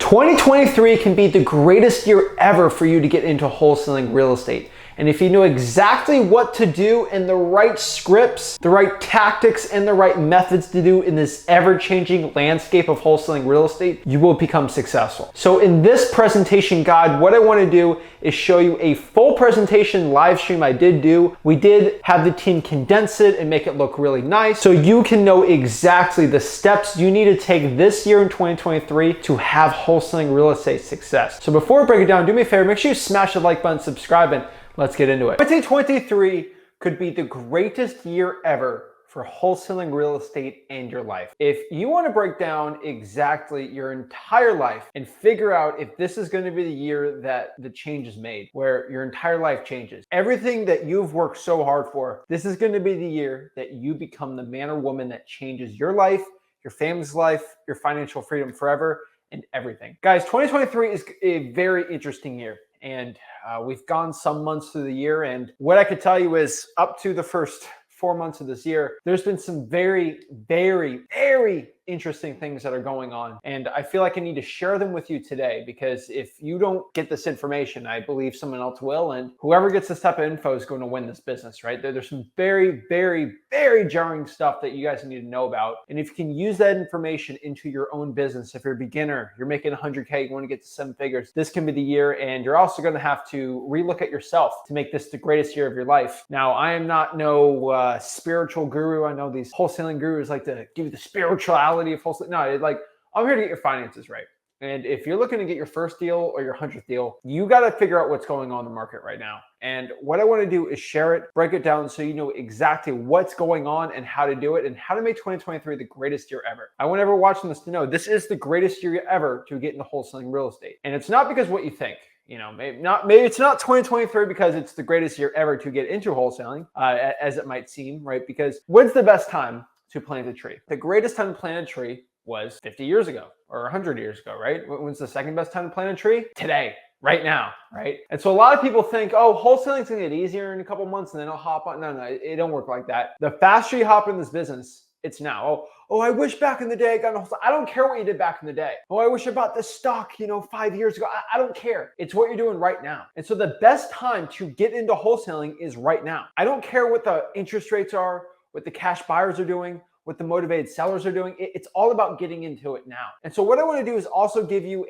2023 can be the greatest year ever for you to get into wholesaling real estate. And if you know exactly what to do and the right scripts, the right tactics, and the right methods to do in this ever-changing landscape of wholesaling real estate, you will become successful. So in this presentation guide, what I want to do is show you a full presentation live stream I did do. We did have the team condense it and make it look really nice so you can know exactly the steps you need to take this year in 2023 to have wholesaling real estate success. So before I break it down, do me a favor, make sure you smash the like button, subscribe, and let's get into it. 2023 could be the greatest year ever for wholesaling real estate and your life. If you want to break down exactly your entire life and figure out if this is going to be the year that the change is made, where your entire life changes, everything that you've worked so hard for, this is going to be the year that you become the man or woman that changes your life, your family's life, your financial freedom forever, and everything. Guys, 2023 is a very interesting year. And we've gone some months through the year, and what I could tell you is up to the first 4 months of this year, there's been some very, very, very interesting things that are going on. And I feel like I need to share them with you today, because if you don't get this information, I believe someone else will. And whoever gets this type of info is going to win this business, right? There's some very, very, very jarring stuff that you guys need to know about. And if you can use that information into your own business, if you're a beginner, you're making 100K, you want to get to 7 figures, this can be the year. And you're also going to have to relook at yourself to make this the greatest year of your life. Now, I am not no spiritual guru. I know these wholesaling gurus like to give you the spirituality of wholesale. No, I'm here to get your finances right. And if you're looking to get your first deal or your 100th deal, you got to figure out what's going on in the market right now. And what I want to do is share it, break it down so you know exactly what's going on and how to do it and how to make 2023 the greatest year ever. I want everyone watching this to know this is the greatest year ever to get into wholesaling real estate. And it's not because what you think. You know, maybe it's not 2023 because it's the greatest year ever to get into wholesaling, as it might seem, right? Because when's the best time to plant a tree? The greatest time to plant a tree was 50 years ago or 100 years ago, right? When's the second best time to plant a tree? Today, right now, right? And so a lot of people think, oh, wholesaling's gonna get easier in a couple months and then I'll hop on. No, it don't work like that. The faster you hop in this business, it's now. Oh, I wish back in the day I got into wholesaling. I don't care what you did back in the day. Oh, I wish I bought this stock, 5 years ago. I don't care. It's what you're doing right now. And so the best time to get into wholesaling is right now. I don't care what the interest rates are, what the cash buyers are doing, what the motivated sellers are doing. It's all about getting into it now. And so what I want to do is also give you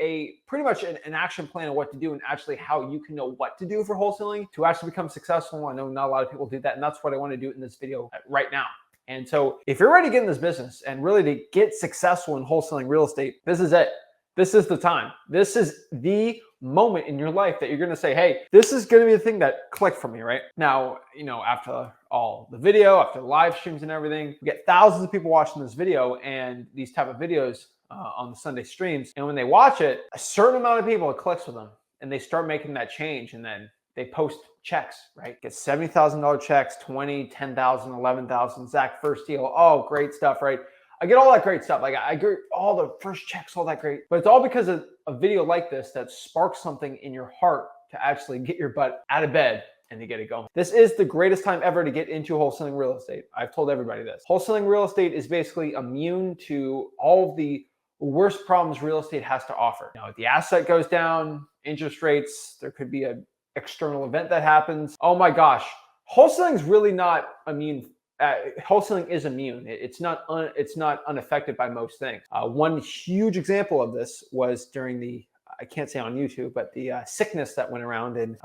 pretty much an action plan of what to do and actually how you can know what to do for wholesaling to actually become successful. I know not a lot of people do that, and that's what I want to do in this video right now. And so if you're ready to get in this business and really to get successful in wholesaling real estate, this is it. This is the time. This is the moment in your life that you're going to say, hey, this is going to be the thing that clicked for me, right? Now, after all the video, after the live streams and everything, we get thousands of people watching this video and these type of videos on the Sunday streams. And when they watch it, a certain amount of people, it clicks with them and they start making that change. And then they post checks, right? Get $70,000 checks, 20, 10,000, 11,000, Zach, first deal. Oh, great stuff, right? I get all that great stuff. Like I get all the first checks, all that great. But it's all because of a video like this that sparks something in your heart to actually get your butt out of bed and to get it going. This is the greatest time ever to get into wholesaling real estate. I've told everybody this. Wholesaling real estate is basically immune to all of the worst problems real estate has to offer. Now, if the asset goes down, interest rates, there could be an external event that happens. Oh my gosh, wholesaling is really not immune. Wholesaling is immune. It's not unaffected by most things. One huge example of this was during I can't say on YouTube, but the sickness that went around in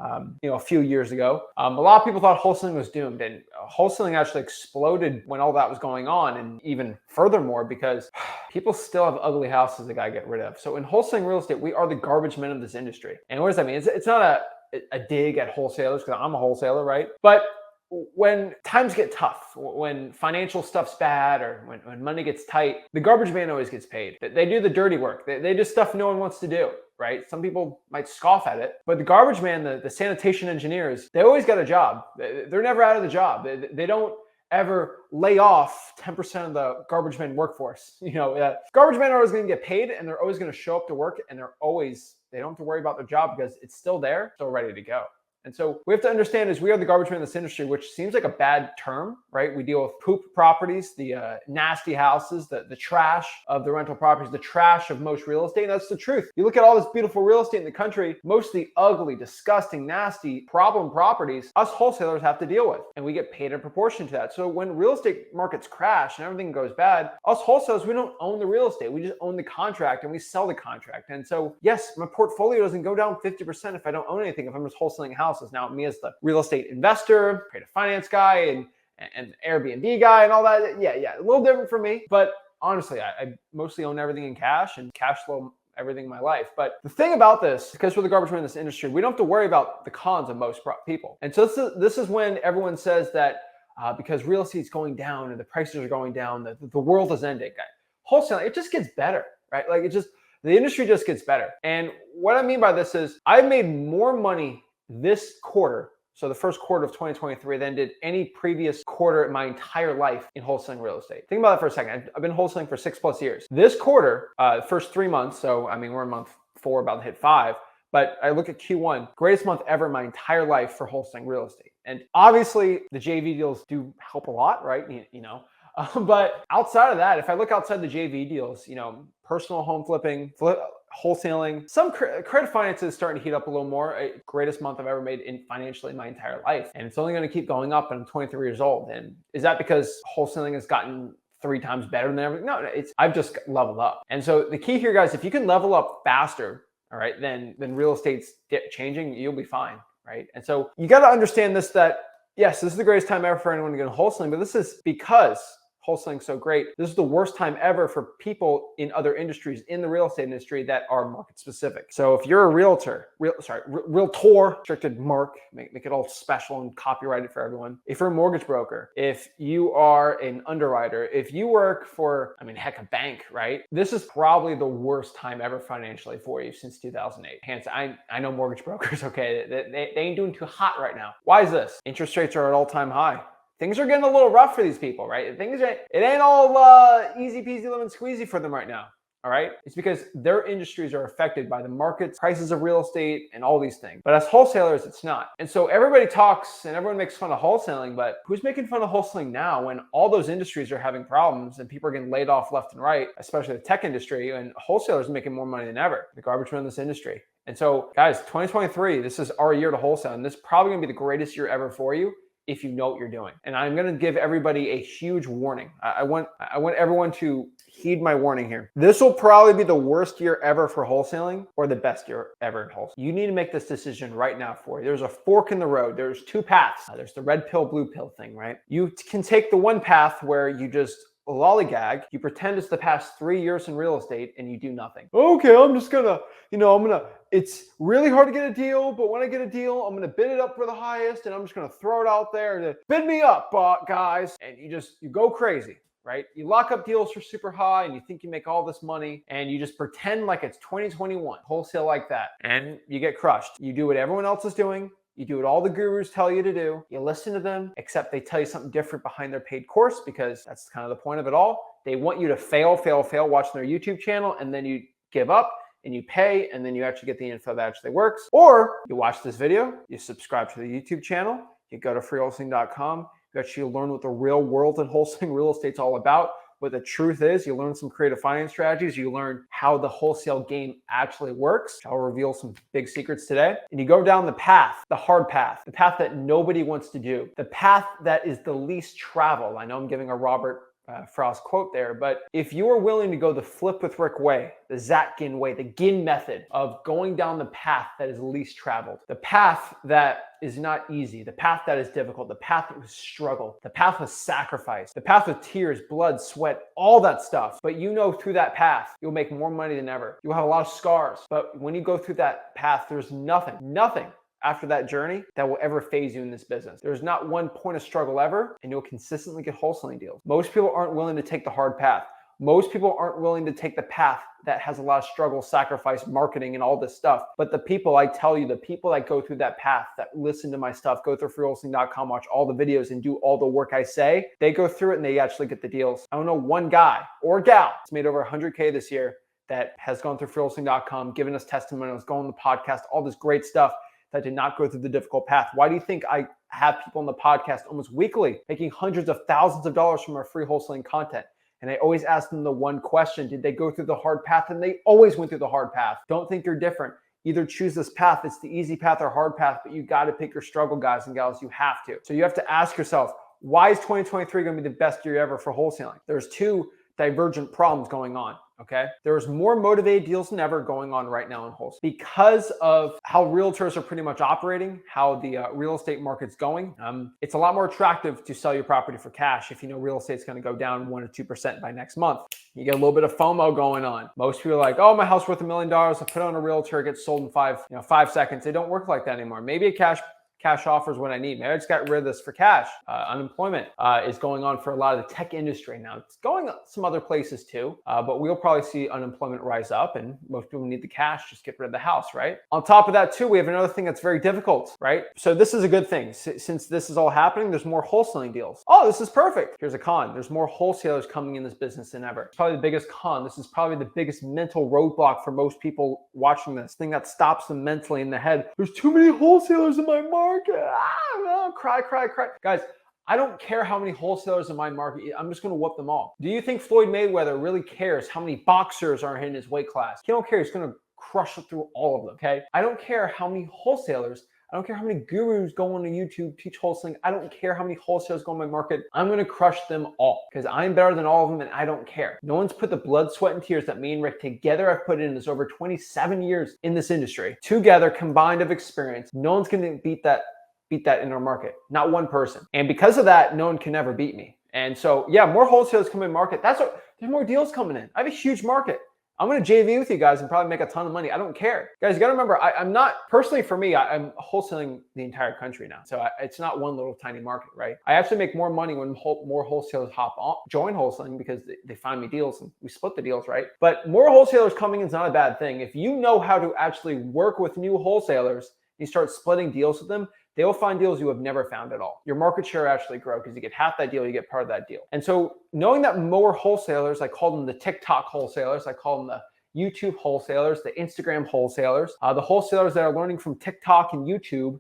a few years ago. A lot of people thought wholesaling was doomed, and wholesaling actually exploded when all that was going on, and even furthermore because people still have ugly houses they gotta get rid of. So in wholesaling real estate, we are the garbage men of this industry. And what does that mean? It's not a dig at wholesalers, because I'm a wholesaler, right? But when times get tough, when financial stuff's bad, or when money gets tight, the garbage man always gets paid. They do the dirty work. They do stuff no one wants to do, right? Some people might scoff at it, but the garbage man, the sanitation engineers, they always got a job. They're never out of the job. They don't ever lay off 10% of the garbage man workforce. Garbage men are always going to get paid, and they're always going to show up to work, and they don't have to worry about their job because it's still there, still ready to go. And so we have to understand is we are the garbage man in this industry, which seems like a bad term, right? We deal with poop properties, the nasty houses, the trash of the rental properties, the trash of most real estate. And that's the truth. You look at all this beautiful real estate in the country, mostly ugly, disgusting, nasty problem properties, us wholesalers have to deal with. And we get paid in proportion to that. So when real estate markets crash and everything goes bad, us wholesalers, we don't own the real estate. We just own the contract and we sell the contract. And so, yes, my portfolio doesn't go down 50% if I don't own anything, if I'm just wholesaling houses. Now, me as the real estate investor, creative finance guy, and Airbnb guy and all that, yeah, a little different for me. But honestly, I mostly own everything in cash and cash flow everything in my life. But the thing about this, because we're the garbage man in this industry, we don't have to worry about the cons of most people. And so this is when everyone says that because real estate is going down and the prices are going down, the world is ending. Wholesaling, it just gets better, right? Like the industry just gets better. And what I mean by this is I've made more money this quarter, so the first quarter of 2023, than did any previous quarter in my entire life in wholesaling real estate. Think about that for a second. I've been wholesaling for 6+ years. This quarter, the first 3 months, so I mean, we're in month 4, about to hit 5, but I look at Q1, greatest month ever in my entire life for wholesaling real estate. And obviously the JV deals do help a lot, right? You know, but outside of that, if I look outside the JV deals, you know, personal home flipping, wholesaling, some credit finance is starting to heat up a little more. Greatest month I've ever made financially in my entire life. And it's only going to keep going up, and I'm 23 years old. And is that because wholesaling has gotten 3 times better than everything? No, I've just leveled up. And so the key here, guys, if you can level up faster, all right, then real estate's changing, you'll be fine, right? And so you got to understand this, that yes, this is the greatest time ever for anyone to get into wholesaling, but this is because wholesaling's so great. This is the worst time ever for people in other industries in the real estate industry that are market specific. So if you're a realtor, restricted mark, make it all special and copyrighted for everyone. If you're a mortgage broker, if you are an underwriter, if you work for, I mean, heck, a bank, right? This is probably the worst time ever financially for you since 2008. Hence, I know mortgage brokers, okay, they ain't doing too hot right now. Why is this? Interest rates are at all-time high. Things are getting a little rough for these people, right? It ain't all easy peasy lemon squeezy for them right now, all right? It's because their industries are affected by the markets, prices of real estate, and all these things. But as wholesalers, it's not. And so everybody talks and everyone makes fun of wholesaling, but who's making fun of wholesaling now when all those industries are having problems and people are getting laid off left and right, especially the tech industry, and wholesalers are making more money than ever, the garbage man in this industry. And so guys, 2023, this is our year to wholesale, and this is probably gonna be the greatest year ever for you if you know what you're doing. And I'm going to give everybody a huge warning. I want everyone to heed my warning here. This will probably be the worst year ever for wholesaling or the best year ever in wholesale. You need to make this decision right now for you. There's a fork in the road. There's 2 paths. There's the red pill, blue pill thing, right? You can take the one path where you just lollygag, you pretend it's the past 3 years in real estate and you do nothing. Okay, I'm just gonna, it's really hard to get a deal, but when I get a deal, I'm gonna bid it up for the highest and I'm just gonna throw it out there and bid me up, guys. And you go crazy, right? You lock up deals for super high and you think you make all this money and you just pretend like it's 2021, wholesale like that, and you get crushed. You do what everyone else is doing. You do what all the gurus tell you to do. You listen to them, except they tell you something different behind their paid course, because that's kind of the point of it all. They want you to fail watching their YouTube channel, and then you give up and you pay, and then you actually get the info that actually works. Or you watch this video, you subscribe to the YouTube channel, you go to freewholesaling.com, you actually learn what the real world in wholesaling real estate's all about. What the truth is, you learn some creative finance strategies, you learn how the wholesale game actually works. I'll reveal some big secrets today. And you go down the path, the hard path, the path that nobody wants to do, the path that is the least traveled. I know I'm giving a Robert Frost quote there, but if you are willing to go the flip with Rick way, the Zach Ginn way, the Ginn method of going down the path that is least traveled, the path that is not easy, the path that is difficult, the path that was struggle, the path with sacrifice, the path with tears, blood, sweat, all that stuff. But you know through that path, you'll make more money than ever. You'll have a lot of scars, but when you go through that path, there's nothing after that journey that will ever phase you in this business. There's not one point of struggle ever, and you'll consistently get wholesaling deals. Most people aren't willing to take the hard path. Most people aren't willing to take the path that has a lot of struggle, sacrifice, marketing, and all this stuff. But the people, I tell you, the people that go through that path, that listen to my stuff, go through freewholesaling.com, watch all the videos and do all the work I say, they go through it and they actually get the deals. I don't know one guy or gal that's made over 100K this year that has gone through freewholesaling.com, given us testimonials, going on the podcast, all this great stuff, that did not go through the difficult path? Why do you think I have people on the podcast almost weekly making hundreds of thousands of dollars from our free wholesaling content? And I always ask them the one question: did they go through the hard path? And they always went through the hard path. Don't think you're different. Either choose this path. It's the easy path or hard path, but you got to pick your struggle, guys and gals. You have to. So you have to ask yourself, why is 2023 going to be the best year ever for wholesaling? There's two divergent problems going on. Okay. There's more motivated deals than ever going on right now in wholesale because of how realtors are pretty much operating, how the real estate market's going. It's a lot more attractive to sell your property for cash if you know real estate's going to go down 1 or 2% by next month. You get a little bit of FOMO going on. Most people are like, oh, my house worth $1 million. I put it on a realtor, it gets sold in 5 seconds. They don't work like that anymore. Maybe a cash offer is what I need. Maybe I just got rid of this for cash. Unemployment is going on for a lot of the tech industry now. It's going some other places too, but we'll probably see unemployment rise up, and most people need the cash, just get rid of the house, right? On top of that too, we have another thing that's very difficult, right? So this is a good thing. Since this is all happening, there's more wholesaling deals. Oh, this is perfect. Here's a con. There's more wholesalers coming in this business than ever. It's probably the biggest con. This is probably the biggest mental roadblock for most people watching this thing that stops them mentally in the head. There's too many wholesalers in my market. Cry. Guys, I don't care how many wholesalers in my market. I'm just going to whoop them all. Do you think Floyd Mayweather really cares how many boxers are in his weight class? He don't care. He's going to crush through all of them, okay? I don't care how many wholesalers. I don't care how many gurus go on to YouTube, teach wholesaling. I don't care how many wholesalers go in my market. I'm going to crush them all because I'm better than all of them and I don't care. No one's put the blood, sweat, and tears that me and Rick together have put in this over 27 years in this industry. Together, combined of experience. No one's going to beat that in our market. Not one person. And because of that, no one can ever beat me. And so, yeah, more wholesalers come in market. There's more deals coming in. I have a huge market. I'm going to JV with you guys and probably make a ton of money. I don't care. Guys, you got to remember, I'm not, personally for me, I'm wholesaling the entire country now. So it's not one little tiny market, right? I actually make more money when more wholesalers join wholesaling because they find me deals and we split the deals, right? But more wholesalers coming in is not a bad thing. If you know how to actually work with new wholesalers, you start splitting deals with them, they will find deals you have never found at all. Your market share actually grow because you get half that deal, you get part of that deal. And so knowing that more wholesalers, I call them the TikTok wholesalers, I call them the YouTube wholesalers, the Instagram wholesalers, the wholesalers that are learning from TikTok and YouTube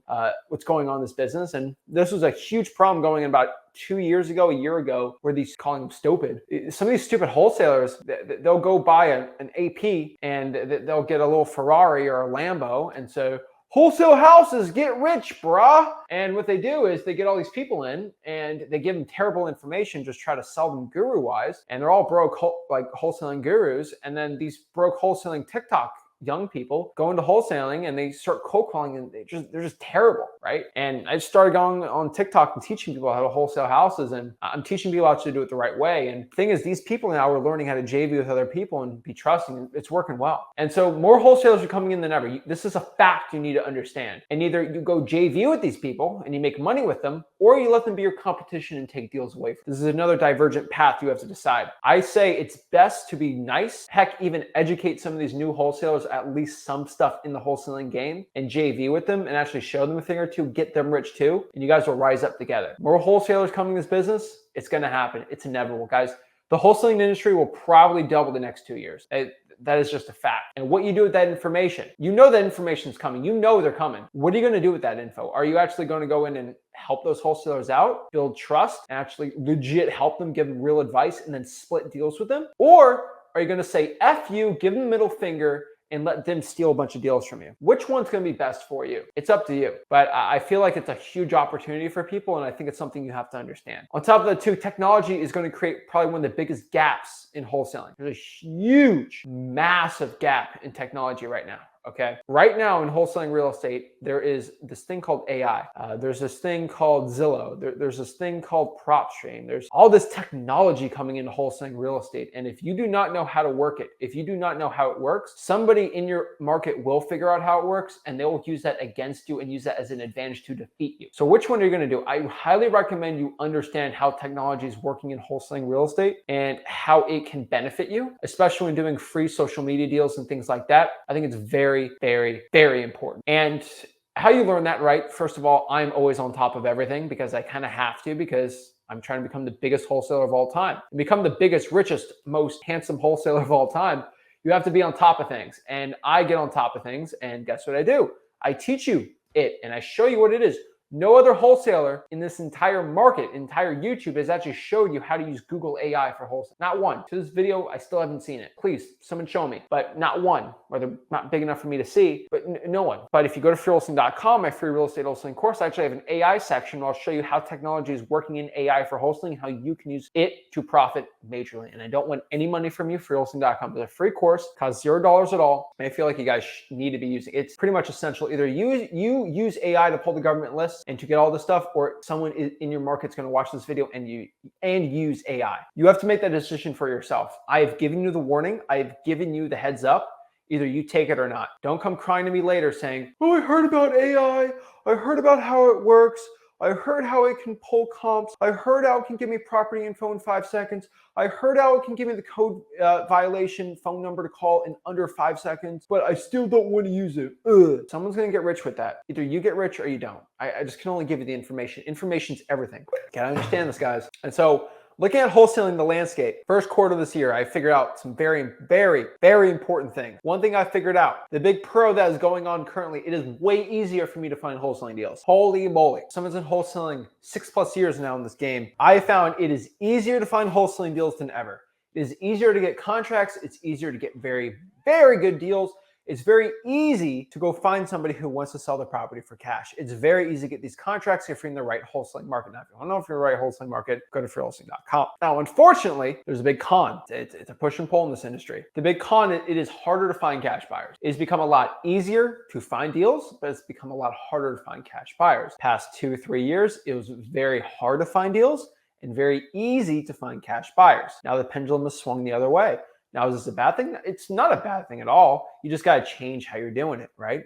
what's going on in this business. And this was a huge problem going in about 2 years ago, a year ago, where these calling them stupid. Some of these stupid wholesalers, they'll go buy an AP and they'll get a little Ferrari or a Lambo and so wholesale houses, get rich, brah. And what they do is they get all these people in and they give them terrible information, just try to sell them guru-wise. And they're all broke, like wholesaling gurus. And then these broke wholesaling TikTok young people go into wholesaling and they start cold calling and they're just terrible, right? And I started going on TikTok and teaching people how to wholesale houses, and I'm teaching people how to do it the right way. And the thing is, these people now are learning how to JV with other people and be trusting, and it's working well. And so more wholesalers are coming in than ever. This is a fact you need to understand. And either you go JV with these people and you make money with them, or you let them be your competition and take deals away from them. This is another divergent path you have to decide. I say it's best to be nice, heck, even educate some of these new wholesalers at least some stuff in the wholesaling game and JV with them and actually show them a thing or two, get them rich too, and you guys will rise up together. More wholesalers coming in this business, it's going to happen. It's inevitable, guys. The wholesaling industry will probably double the next 2 years. That is just a fact. And what you do with that information, you know that information is coming. You know they're coming. What are you going to do with that info? Are you actually going to go in and help those wholesalers out, build trust, and actually legit help them, give them real advice, and then split deals with them? Or are you going to say, F you, give them a middle finger, and let them steal a bunch of deals from you? Which one's going to be best for you? It's up to you. But I feel like it's a huge opportunity for people, and I think it's something you have to understand. On top of that too, technology is going to create probably one of the biggest gaps in wholesaling. There's a huge, massive gap in technology right now. Okay. Right now in wholesaling real estate, there is this thing called AI. There's this thing called Zillow. There's this thing called PropStream. There's all this technology coming into wholesaling real estate. And if you do not know how to work it, if you do not know how it works, somebody in your market will figure out how it works and they will use that against you and use that as an advantage to defeat you. So which one are you going to do? I highly recommend you understand how technology is working in wholesaling real estate and how it can benefit you, especially when doing free social media deals and things like that. I think it's very, very important. And how you learn that, right? First of all, I'm always on top of everything because I kind of have to, because I'm trying to become the biggest wholesaler of all time. And become the biggest, richest, most handsome wholesaler of all time, you have to be on top of things. And I get on top of things. And guess what I do? I teach you it. And I show you what it is. No other wholesaler in this entire market, entire YouTube, has actually showed you how to use Google AI for wholesale. Not one. To this video, I still haven't seen it. Please, someone show me. But not one, or they're not big enough for me to see, but no one. But if you go to freewholesaling.com, my free real estate wholesaling course, I actually have an AI section where I'll show you how technology is working in AI for wholesaling, how you can use it to profit majorly. And I don't want any money from you. Freewholesaling.com is a free course, costs $0 at all. And I feel like you guys need to be using it. It's pretty much essential. Either you use AI to pull the government list and to get all this stuff, or someone in your market's going to watch this video and use AI. You have to make that decision for yourself. I have given you the warning. I've given you the heads up. Either you take it or not. Don't come crying to me later saying, oh, I heard about AI. I heard about how it works. I heard how it can pull comps. I heard how it can give me property info in 5 seconds. I heard how it can give me the code violation phone number to call in under 5 seconds, but I still don't want to use it. Ugh. Someone's going to get rich with that. Either you get rich or you don't. I just can only give you the information. Information's everything. Gotta understand this, guys. And so, looking at wholesaling the landscape, first quarter of this year, I figured out some very, very, very important things. One thing I figured out, the big pro that is going on currently, it is way easier for me to find wholesaling deals. Holy moly. Someone's been wholesaling 6+ years now in this game. I found it is easier to find wholesaling deals than ever. It is easier to get contracts. It's easier to get very, very good deals. It's very easy to go find somebody who wants to sell their property for cash. It's very easy to get these contracts if you're in the right wholesaling market. Now, if you want to know if you're in the right wholesaling market, go to freewholesaling.com. Now, unfortunately, there's a big con. It's a push and pull in this industry. The big con, it is harder to find cash buyers. It's become a lot easier to find deals, but it's become a lot harder to find cash buyers. Past 2-3 years, it was very hard to find deals and very easy to find cash buyers. Now the pendulum has swung the other way. Now, is this a bad thing? It's not a bad thing at all. You just got to change how you're doing it, right?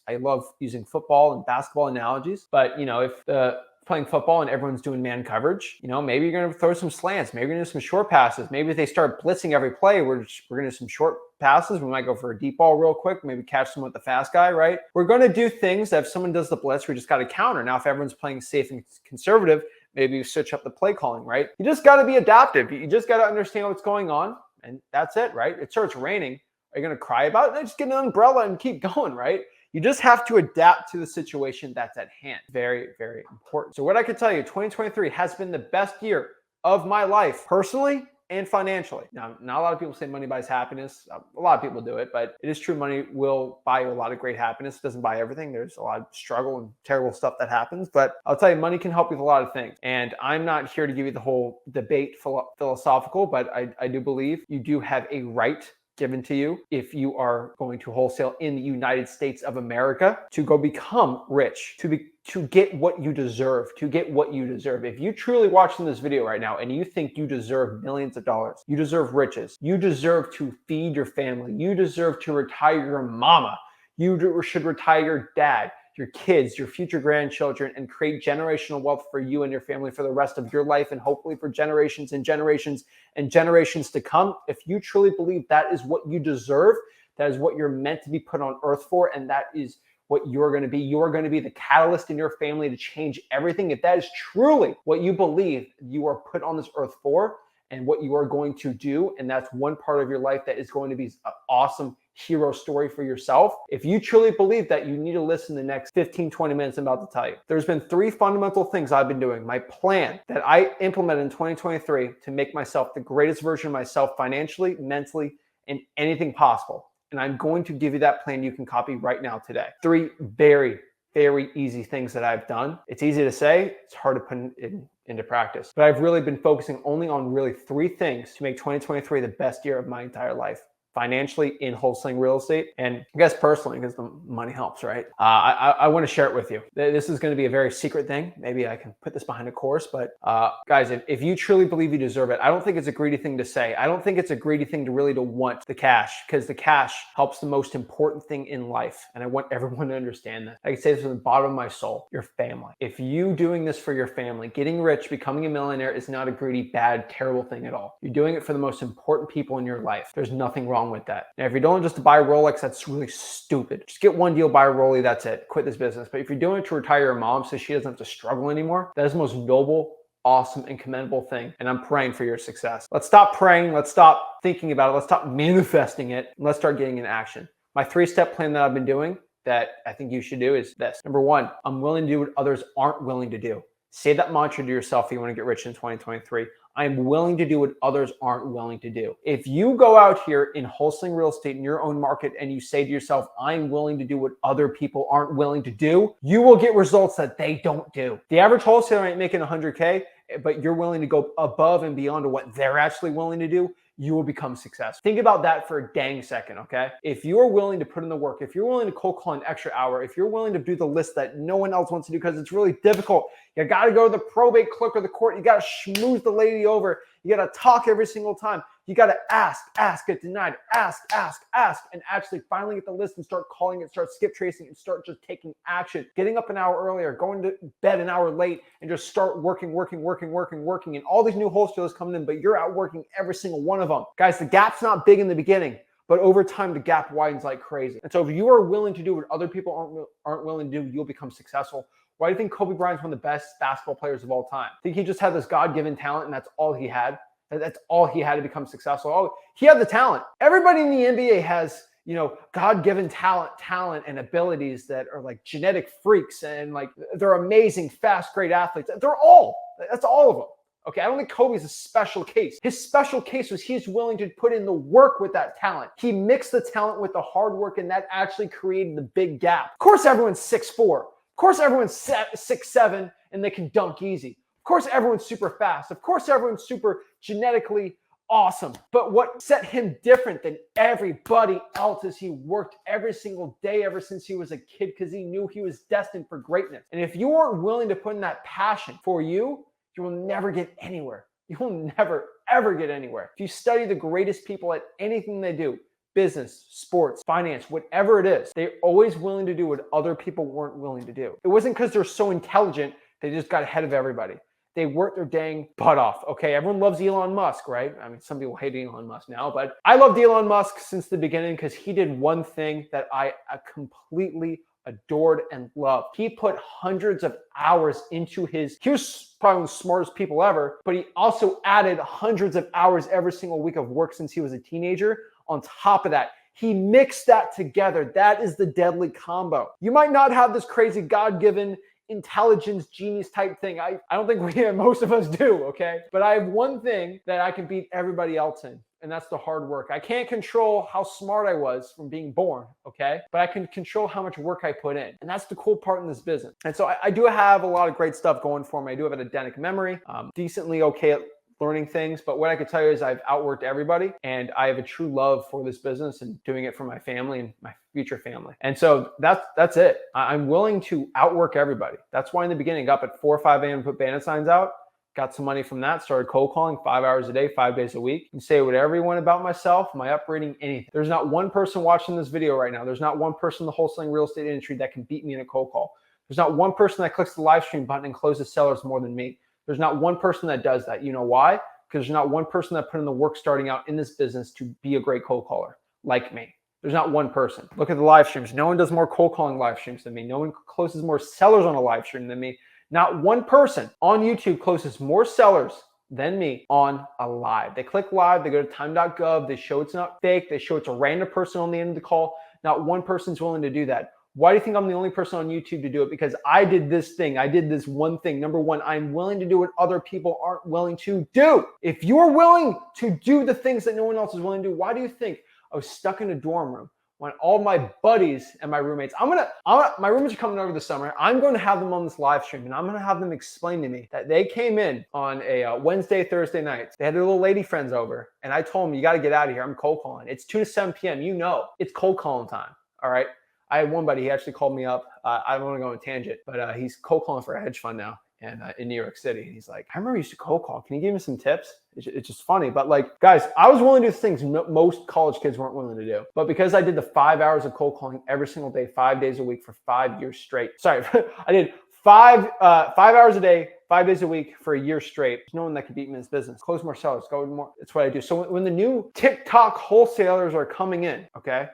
I love using football and basketball analogies, but if playing football and everyone's doing man coverage, maybe you're going to throw some slants. Maybe you're going to do some short passes. Maybe if they start blitzing every play, we're going to do some short passes. We might go for a deep ball real quick, maybe catch someone with the fast guy, right? We're going to do things that if someone does the blitz, we just got to counter. Now, if everyone's playing safe and conservative, maybe you switch up the play calling, right? You just got to be adaptive. You just got to understand what's going on. And that's it, right? It starts raining. Are you going to cry about it? Just get an umbrella and keep going, right? You just have to adapt to the situation that's at hand. Very, very important. So what I can tell you, 2023 has been the best year of my life, personally and financially. Now, not a lot of people say money buys happiness. A lot of people do it, but it is true. Money will buy you a lot of great happiness. It doesn't buy everything. There's a lot of struggle and terrible stuff that happens, but I'll tell you, money can help you with a lot of things. And I'm not here to give you the whole debate philosophical, but I do believe you do have a right given to you if you are going to wholesale in the United States of America to go become rich, to get what you deserve, If you truly watching this video right now and you think you deserve millions of dollars, you deserve riches, you deserve to feed your family, you deserve to retire your mama, you should retire your dad, your kids, your future grandchildren, and create generational wealth for you and your family for the rest of your life and hopefully for generations and generations and generations to come. If you truly believe that is what you deserve, that is what you're meant to be put on earth for, and that is what you're going to be the catalyst in your family to change everything. If that is truly what you believe you are put on this earth for and what you are going to do, and that's one part of your life that is going to be an awesome hero story for yourself. If you truly believe that, you need to listen the next 15-20 minutes I'm about to tell you. There's been 3 fundamental things I've been doing. My plan that I implemented in 2023 to make myself the greatest version of myself financially, mentally, and anything possible. And I'm going to give you that plan you can copy right now today. 3 very, very easy things that I've done. It's easy to say, it's hard to put into practice. But I've really been focusing only on really 3 things to make 2023 the best year of my entire life. Financially, in wholesaling real estate, and I guess personally, because the money helps, right? I want to share it with you. This is going to be a very secret thing. Maybe I can put this behind a course, but guys, if you truly believe you deserve it, I don't think it's a greedy thing to say. I don't think it's a greedy thing to really want the cash, because the cash helps the most important thing in life. And I want everyone to understand that. I can say this from the bottom of my soul, your family. If you doing this for your family, getting rich, becoming a millionaire is not a greedy, bad, terrible thing at all. You're doing it for the most important people in your life. There's nothing wrong with that. Now, if you're doing just to buy a Rolex, that's really stupid. Just get one deal, buy a Rollie, that's it. Quit this business. But if you're doing it to retire your mom so she doesn't have to struggle anymore, that is the most noble, awesome, and commendable thing. And I'm praying for your success. Let's stop praying. Let's stop thinking about it. Let's stop manifesting it. And let's start getting in action. My 3-step plan that I've been doing that I think you should do is this. Number one, I'm willing to do what others aren't willing to do. Say that mantra to yourself if you want to get rich in 2023. I'm willing to do what others aren't willing to do. If you go out here in wholesaling real estate in your own market and you say to yourself, I'm willing to do what other people aren't willing to do, you will get results that they don't do. The average wholesaler ain't making 100K, but you're willing to go above and beyond to what they're actually willing to do, you will become successful. Think about that for a dang second, okay? If you're willing to put in the work, if you're willing to cold call an extra hour, if you're willing to do the list that no one else wants to do because it's really difficult, you gotta go to the probate clerk or the court, you gotta schmooze the lady over, you gotta talk every single time, you gotta ask, get denied, ask, and actually finally get the list and start calling it, start skip tracing and start just taking action. Getting up an hour earlier, going to bed an hour late, and just start working. And all these new wholesalers coming in, but you're out working every single one of them. Guys, the gap's not big in the beginning, but over time, the gap widens like crazy. And so if you are willing to do what other people aren't willing to do, you'll become successful. Why do you think Kobe Bryant's one of the best basketball players of all time? Think he just had this God-given talent and that's all he had? That's all he had to become successful? Oh, he had the talent. Everybody in the NBA has, God-given talent and abilities that are like genetic freaks and like they're amazing, fast, great athletes. That's all of them. Okay, I don't think Kobe's a special case. His special case was he's willing to put in the work with that talent. He mixed the talent with the hard work and that actually created the big gap. Of course, everyone's 6'4". Of course, everyone's 6'7" and they can dunk easy. Of course, everyone's super fast. Of course, everyone's super genetically awesome. But what set him different than everybody else is he worked every single day ever since he was a kid because he knew he was destined for greatness. And if you aren't willing to put in that passion for you, you will never get anywhere. You will never, ever get anywhere. If you study the greatest people at anything they do, business, sports, finance, whatever it is, they're always willing to do what other people weren't willing to do. It wasn't because they're so intelligent, they just got ahead of everybody. They worked their dang butt off. Okay, everyone loves Elon Musk, right? I mean, some people hate Elon Musk now, but I loved Elon Musk since the beginning because he did one thing that I completely adored and loved. He put hundreds of hours into he was probably one of the smartest people ever, but he also added hundreds of hours every single week of work since he was a teenager. On top of that, he mixed that together. That is the deadly combo. You might not have this crazy God-given intelligence genius type thing. I don't think most of us do, okay? But I have one thing that I can beat everybody else in, and that's the hard work. I can't control how smart I was from being born, okay? But I can control how much work I put in. And that's the cool part in this business. And so I do have a lot of great stuff going for me. I do have an eidetic memory, decently okay at learning things, but what I could tell you is I've outworked everybody and I have a true love for this business and doing it for my family and my future family. And so that's it. I'm willing to outwork everybody. That's why in the beginning, I got up at 4 or 5 a.m. to put bandit signs out, got some money from that, started cold calling 5 hours a day, 5 days a week. You can say whatever you want about myself, my upbringing, anything. There's not one person watching this video right now. There's not one person in the wholesaling real estate industry that can beat me in a cold call. There's not one person that clicks the live stream button and closes sellers more than me. There's not one person that does that. You know why? Because there's not one person that put in the work starting out in this business to be a great cold caller like me. There's not one person. Look at the live streams. No one does more cold calling live streams than me. No one closes more sellers on a live stream than me. Not one person on YouTube closes more sellers than me on a live. They click live, they go to time.gov, they show it's not fake, they show it's a random person on the end of the call. Not one person's willing to do that. Why do you think I'm the only person on YouTube to do it? Because I did this thing. I did this one thing. Number one, I'm willing to do what other people aren't willing to do. If you're willing to do the things that no one else is willing to do, why do you think I was stuck in a dorm room when all my buddies and my roommates, my roommates are coming over this summer. I'm going to have them on this live stream and I'm going to have them explain to me that they came in on a Wednesday, Thursday nights. They had their little lady friends over and I told them, you got to get out of here. I'm cold calling. It's 2 to 7 p.m. You know, it's cold calling time. All right. I had one buddy, he actually called me up. I don't want to go on a tangent, but he's cold calling for a hedge fund now and in New York City. And he's like, I remember you used to cold call. Can you give me some tips? It's just funny. But like, guys, I was willing to do things most college kids weren't willing to do. But because I did the 5 hours of cold calling every single day, 5 days a week for 5 years straight. Sorry, I did 5 hours a day, 5 days a week for a year straight. There's no one that can beat me in this business. Close more sellers, go more. That's what I do. So when the new TikTok wholesalers are coming in, okay,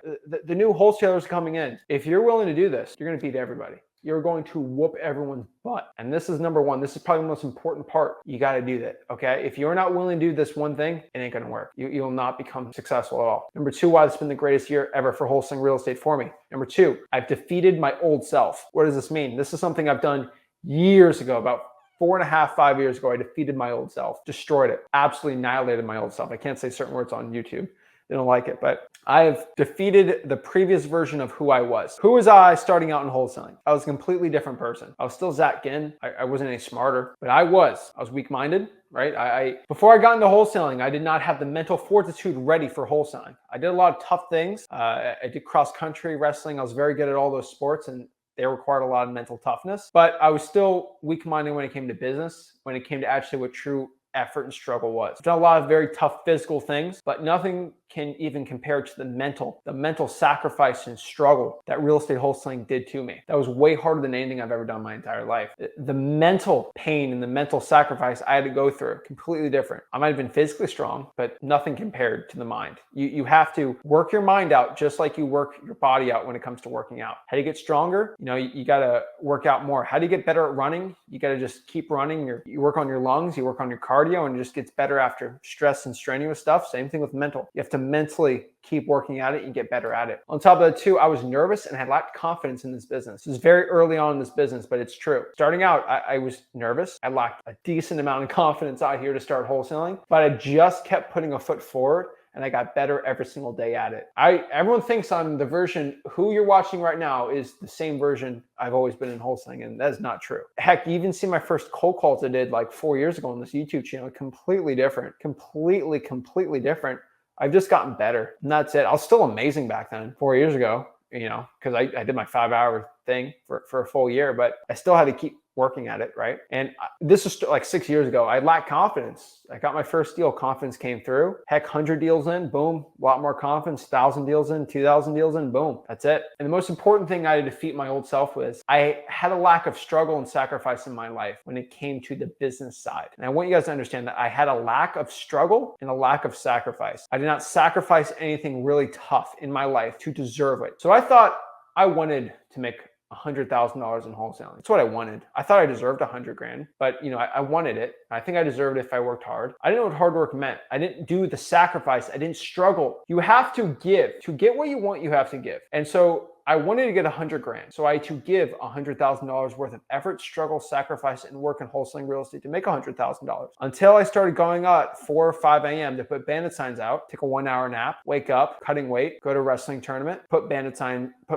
the new wholesalers coming in, if you're willing to do this, you're going to beat everybody. you're going to whoop everyone's butt. And this is number one. This is probably the most important part. You got to do that. Okay. If you're not willing to do this one thing, it ain't going to work. You will not become successful at all. Number two, why it's been the greatest year ever for wholesaling real estate for me. Number two, I've defeated my old self. What does this mean? This is something I've done years ago, about 4.5, 5 years ago. I defeated my old self, destroyed it, absolutely annihilated my old self. I can't say certain words on YouTube. They don't like it, but I have defeated the previous version of who I was. Who was I starting out in wholesaling? I was a completely different person. I was still Ginn. I wasn't any smarter, but I was weak-minded, right? Before I got into wholesaling, I did not have the mental fortitude ready for wholesaling. I did a lot of tough things. I did cross-country wrestling. I was very good at all those sports, and they required a lot of mental toughness, but I was still weak-minded when it came to business, when it came to actually what true effort and struggle was. I've done a lot of very tough physical things, but nothing can even compare to the mental sacrifice and struggle that real estate wholesaling did to me. That was way harder than anything I've ever done in my entire life. The mental pain and the mental sacrifice I had to go through, completely different. I might have been physically strong, but nothing compared to the mind. You have to work your mind out just like you work your body out when it comes to working out. How do you get stronger? You got to work out more. How do you get better at running? You got to just keep running. You work on your lungs, you work on your cardio, and it just gets better after stress and strenuous stuff. Same thing with mental. You have to mentally keep working at it and get better at it. On top of that too, I was nervous and had lacked confidence in this business. This is very early on in this business, but it's true. Starting out, I was nervous. I lacked a decent amount of confidence out here to start wholesaling, but I just kept putting a foot forward and I got better every single day at it. Everyone thinks I'm the version who you're watching right now is the same version I've always been in wholesaling, and that's not true. Heck, you even see my first cold calls I did like 4 years ago on this YouTube channel, completely different, completely different. I've just gotten better, and that's it. I was still amazing back then, 4 years ago, because I did my 5-hour thing for a full year, but I still had to keep working at it, right? And this was like 6 years ago. I lacked confidence. I got my first deal, confidence came through. Heck, 100 deals in, boom, a lot more confidence, 1,000 deals in, 2,000 deals in, boom, that's it. And the most important thing I had to defeat my old self was I had a lack of struggle and sacrifice in my life when it came to the business side. And I want you guys to understand that I had a lack of struggle and a lack of sacrifice. I did not sacrifice anything really tough in my life to deserve it. So I thought I wanted to make $100,000 in wholesaling. That's what I wanted. I thought I deserved 100 grand, but I wanted it. I think I deserved it if I worked hard. I didn't know what hard work meant. I didn't do the sacrifice. I didn't struggle. You have to give. To get what you want, you have to give. And so I wanted to get 100 grand. So I had to give $100,000 worth of effort, struggle, sacrifice, and work in wholesaling real estate to make $100,000. Until I started going out at 4 or 5 a.m. to put bandit signs out, take a 1-hour nap, wake up, cutting weight, go to a wrestling tournament, put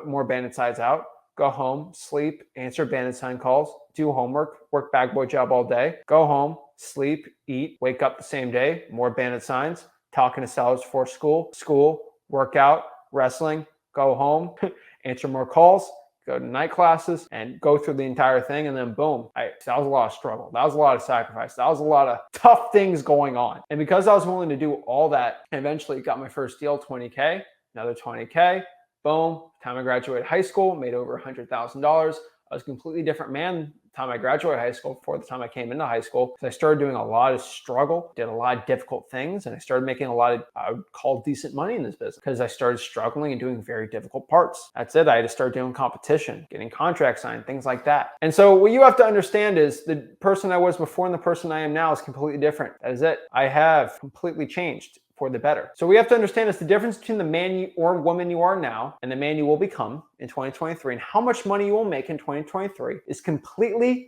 more bandit signs out, go home, sleep, answer bandit sign calls, do homework, work bag boy job all day, go home, sleep, eat, wake up the same day, more bandit signs, talking to sellers for school, workout, wrestling, go home, answer more calls, go to night classes, and go through the entire thing, and then boom. That was a lot of struggle. That was a lot of sacrifice. That was a lot of tough things going on. And because I was willing to do all that, I eventually got my first deal, 20K, another 20K, boom. Time I graduated high school, made over $100,000. I was a completely different man the time I graduated high school before the time I came into high school. So I started doing a lot of struggle, did a lot of difficult things, and I started making a lot of, I would call, decent money in this business because I started struggling and doing very difficult parts. That's it. I had to start doing competition, getting contracts signed, things like that. And so what you have to understand is the person I was before and the person I am now is completely different. That is it. I have completely changed for the better. So we have to understand is the difference between the man or woman you are now and the man you will become in 2023 and how much money you will make in 2023 is completely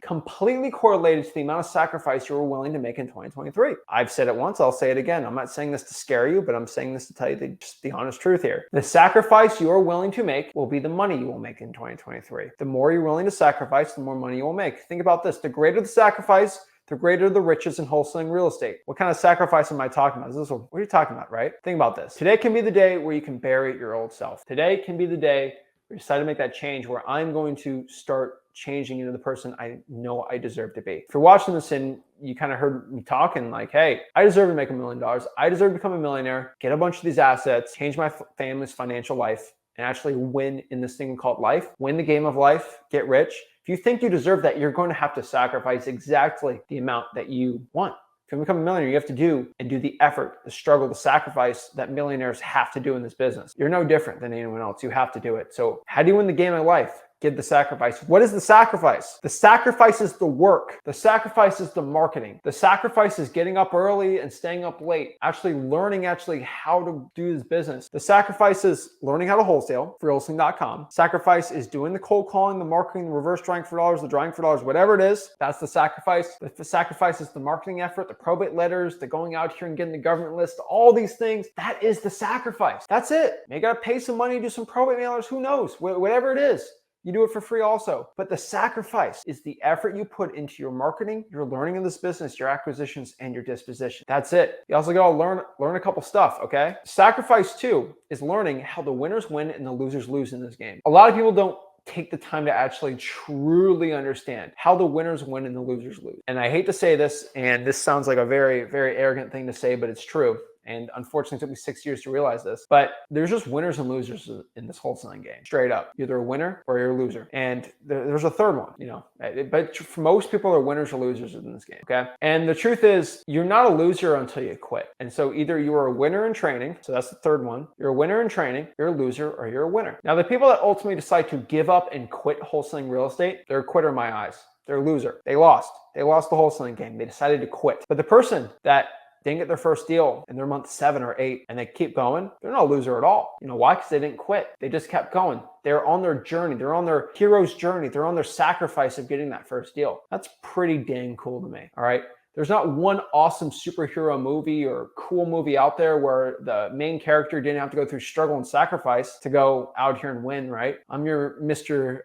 correlated to the amount of sacrifice you are willing to make in 2023. I've said it once, I'll say it again. I'm not saying this to scare you, but I'm saying this to tell you just the honest truth here. The sacrifice you are willing to make will be the money you will make in 2023. The more you're willing to sacrifice, the more money you will make. Think about this. The greater the sacrifice, the greater the riches in wholesaling real estate. What kind of sacrifice am I talking about? What are you talking about, right? Think about this. Today can be the day where you can bury your old self. Today can be the day where you decide to make that change where I'm going to start changing into the person I know I deserve to be. If you're watching this and you kind of heard me talking like, hey, I deserve to make $1 million. I deserve to become a millionaire, get a bunch of these assets, change my family's financial life, and actually win in this thing called life, win the game of life, get rich. If you think you deserve that, you're going to have to sacrifice exactly the amount that you want. If you become a millionaire, you have to do the effort, the struggle, the sacrifice that millionaires have to do in this business. You're no different than anyone else. You have to do it. So how do you win the game of life? give the sacrifice. What is the sacrifice? The sacrifice is the work. The sacrifice is the marketing. The sacrifice is getting up early and staying up late, actually learning how to do this business. The sacrifice is learning how to wholesale for wholesaling.com. Sacrifice is doing the cold calling, the marketing, the reverse drawing for dollars, the drawing for dollars, whatever it is. That's the sacrifice. The sacrifice is the marketing effort, the probate letters, the going out here and getting the government list, all these things. That is the sacrifice. That's it. You got to pay some money, do some probate mailers, who knows, whatever it is. You do it for free also. But the sacrifice is the effort you put into your marketing, your learning of this business, your acquisitions, and your disposition. That's it. You also got to learn a couple stuff, okay? Sacrifice too is learning how the winners win and the losers lose in this game. A lot of people don't take the time to actually truly understand how the winners win and the losers lose. And I hate to say this, and this sounds like a very, very arrogant thing to say, but it's true. And unfortunately, it took me 6 years to realize this, but there's just winners and losers in this wholesaling game. Straight up, you're either a winner or you're a loser. And there's a third one, but for most people, they're winners or losers in this game, okay? And the truth is, you're not a loser until you quit. And so either you are a winner in training, so that's the third one. You're a winner in training, you're a loser, or you're a winner. Now, the people that ultimately decide to give up and quit wholesaling real estate, they're a quitter in my eyes. They're a loser. They lost the wholesaling game. They decided to quit. But the person that didn't get their first deal in their month 7 or 8 and they keep going, they're not a loser at all. You know why? Because they didn't quit. They just kept going. They're on their journey. They're on their hero's journey. They're on their sacrifice of getting that first deal. That's pretty dang cool to me. All right. There's not one awesome superhero movie or cool movie out there where the main character didn't have to go through struggle and sacrifice to go out here and win, right? I'm your Mr.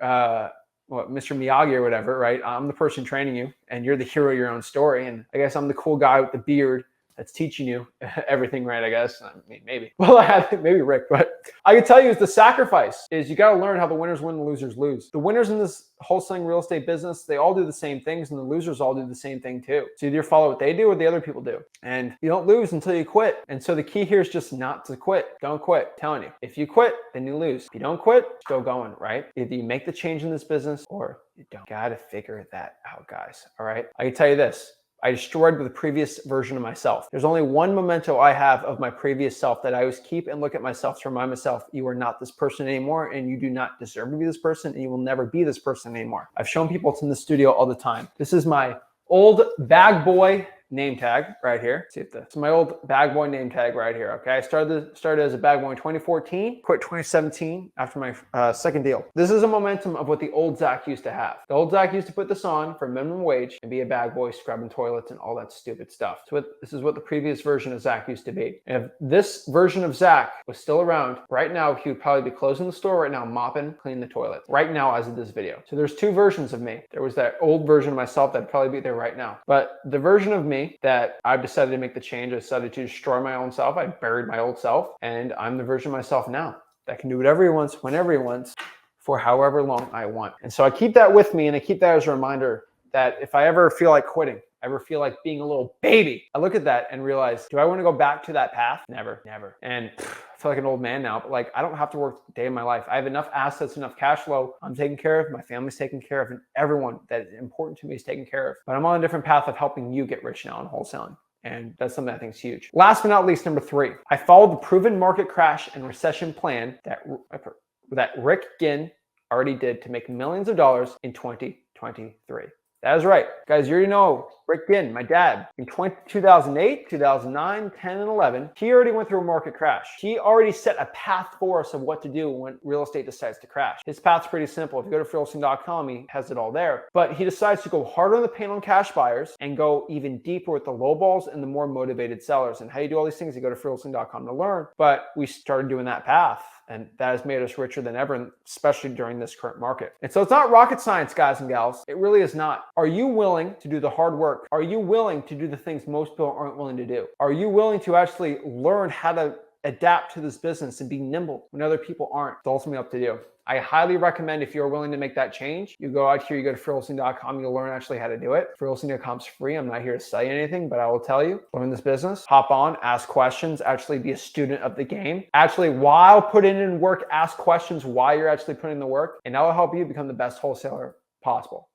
Miyagi or whatever, right? I'm the person training you and you're the hero of your own story. And I guess I'm the cool guy with the beard that's teaching you everything right, I guess. I mean, maybe. Well, maybe Rick, but I can tell you is the sacrifice is you got to learn how the winners win, the losers lose. The winners in this wholesaling real estate business, they all do the same things and the losers all do the same thing too. So either follow what they do or the other people do. And you don't lose until you quit. And so the key here is just not to quit. Don't quit. I'm telling you. If you quit, then you lose. If you don't quit, go going, right? Either you make the change in this business or you don't. Gotta figure that out, guys. All right. I can tell you this. I destroyed the previous version of myself. There's only one memento I have of my previous self that I always keep and look at myself to remind myself, you are not this person anymore and you do not deserve to be this person and you will never be this person anymore. I've shown people it's in the studio all the time. This is my old bag boy name tag right here. Let's see if it's my old bag boy name tag right here. Okay, I started as a bag boy in 2014, quit 2017 after my second deal. This is a momentum of what the old Zach used to have. The old Zach used to put this on for minimum wage and be a bag boy scrubbing toilets and all that stupid stuff. So this is what the previous version of Zach used to be. And if this version of Zach was still around right now, he would probably be closing the store right now, mopping, cleaning the toilet right now as of this video. So there's two versions of me. There was that old version of myself that'd probably be there right now. But the version of me that I've decided to make the change, I decided to destroy my own self. I buried my old self and I'm the version of myself now that can do whatever he wants, whenever he wants, for however long I want. And so I keep that with me and I keep that as a reminder that if I ever feel like quitting, ever feel like being a little baby, I look at that and realize, do I want to go back to that path? Never. And I feel like an old man now, but like I don't have to work a day in my life. I have enough assets, enough cash flow. I'm taken care of, my family's taken care of, and everyone that is important to me is taken care of. But I'm on a different path of helping you get rich now in wholesaling. And that's something I think is huge. Last but not least, number 3, I followed the proven market crash and recession plan that Rick Ginn already did to make millions of dollars in 2023. That is right. Guys, you already know Rick Ginn, my dad, in 2008, 2009, 10, and 11, he already went through a market crash. He already set a path for us of what to do when real estate decides to crash. His path's pretty simple. If you go to wholesaling.com, he has it all there. But he decides to go harder on the paint on cash buyers and go even deeper with the low balls and the more motivated sellers. And how you do all these things, you go to wholesaling.com to learn. But we started doing that path. And that has made us richer than ever, especially during this current market. And so it's not rocket science, guys and gals. It really is not. Are you willing to do the hard work? Are you willing to do the things most people aren't willing to do? Are you willing to actually learn how to adapt to this business and be nimble when other people aren't? It's ultimately up to you. I highly recommend if you're willing to make that change, you go out here, you go to wholesaling.com, you'll learn actually how to do it. Wholesaling.com is free. I'm not here to sell you anything, but I will tell you, learn this business, hop on, ask questions, actually be a student of the game. Actually, while putting in work, ask questions while you're actually putting in the work, and that will help you become the best wholesaler possible.